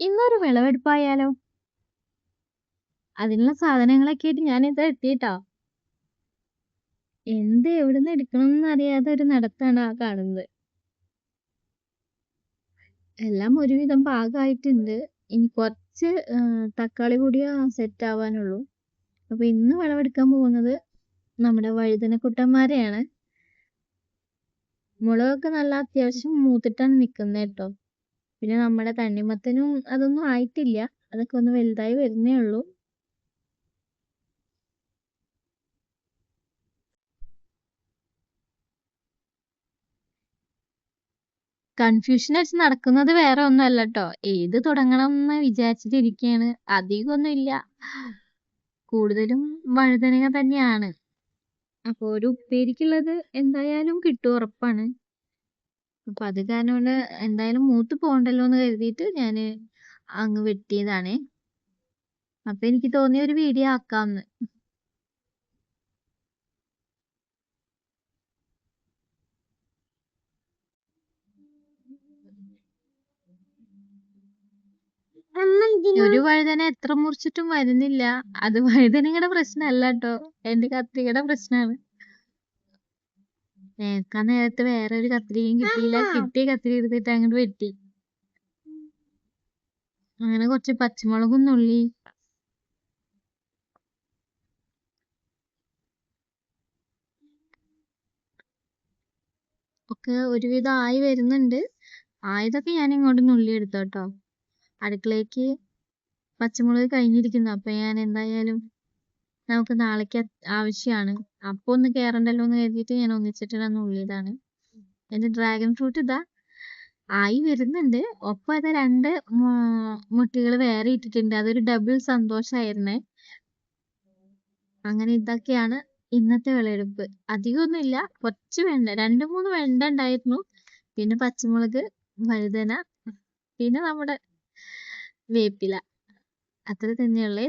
ഇന്നൊരു വിളവെടുപ്പായാലോ? അതിനുള്ള സാധനങ്ങളൊക്കെ ആയിട്ട് ഞാനിതാ എത്തിട്ടോ. എവിടുന്ന് എടുക്കണംന്ന് അറിയാതെ ഒരു നടത്താണ് ആ കാണുന്നത്. എല്ലാം ഒരുവിധം പാകായിട്ടുണ്ട്. ഇനി കുറച്ച് തക്കാളി കൂടി സെറ്റ് ആവാനുള്ളൂ. അപ്പൊ ഇന്ന് വിളവെടുക്കാൻ പോകുന്നത് നമ്മുടെ വഴുതനക്കുട്ടന്മാരെയാണ്. മുളകൊക്കെ നല്ല അത്യാവശ്യം മൂത്തിട്ടാണ് നിക്കുന്നത് കേട്ടോ. പിന്നെ നമ്മുടെ തണ്ണിമത്തനും അതൊന്നും ആയിട്ടില്ല. അതൊക്കെ ഒന്ന് വലുതായി വരുന്നേ ഉള്ളൂ. കൺഫ്യൂഷൻ വെച്ച് നടക്കുന്നത് വേറെ ഒന്നുമല്ല ട്ടോ. ഏത് തുടങ്ങണംന്ന് വിചാരിച്ചിട്ടിരിക്കയാണ്. അധികമൊന്നും ഇല്ല. കൂടുതലും വഴുതനങ്ങ തന്നെയാണ്. അപ്പൊ ഒരു ഉപ്പേരിക്കുള്ളത് എന്തായാലും കിട്ടും, ഉറപ്പാണ്. അപ്പൊ അത് കാരണം കൊണ്ട് എന്തായാലും മൂത്ത് പോകണ്ടല്ലോ എന്ന് കരുതിയിട്ട് ഞാന് അങ്ങ് വെട്ടിയതാണേ. അപ്പൊ എനിക്ക് തോന്നിയ ഒരു വീഡിയോ ആക്കാന്ന്. ഒരു വഴുതന എത്ര മുറിച്ചിട്ടും വരുന്നില്ല. അത് വഴുതനങ്ങയുടെ പ്രശ്നമല്ല ട്ടോ, എന്റെ കത്രികയുടെ പ്രശ്നമാണ്. നേരത്തെ നേരത്തെ വേറെ ഒരു കത്രികയും കിട്ടിയില്ല. കിട്ടിയ കത്രിക എടുത്തിട്ട് അങ്ങോട്ട് വെട്ടി. അങ്ങനെ കുറച്ച് പച്ചമുളകും നുള്ളി ഒക്കെ ഒരുവിധം ആയി വരുന്നുണ്ട്. ആയതൊക്കെ ഞാൻ ഇങ്ങോട്ട് നുള്ളി എടുത്തോട്ടോ. അടുക്കളയ്ക്ക് പച്ചമുളക് കഴിഞ്ഞിരിക്കുന്നു. അപ്പൊ ഞാൻ എന്തായാലും നമുക്ക് നാളേക്ക് ആവശ്യമാണ്. അപ്പൊ ഒന്ന് കേറണ്ടല്ലോ എന്ന് കരുതിയിട്ട് ഞാൻ ഒന്നിച്ചിട്ട് നുള്ളിയതാണ്. എന്റെ ഡ്രാഗൺ ഫ്രൂട്ട് ഇതാ ആയി വരുന്നുണ്ട്. ഒപ്പം അത് 2 മുട്ടികൾ വേറെ ഇട്ടിട്ടുണ്ട്. അതൊരു ഡബിൾ സന്തോഷായിരുന്നേ. അങ്ങനെ ഇതൊക്കെയാണ് ഇന്നത്തെ വിളവെടുപ്പ്. അധികമൊന്നുമില്ല, കുറച്ച് വെണ്ട, 2-3 വെണ്ട ഉണ്ടായിരുന്നു. പിന്നെ പച്ചമുളക്, വഴുതന, പിന്നെ നമ്മുടെ വേപ്പില, അത്ര തന്നെയുള്ളേ.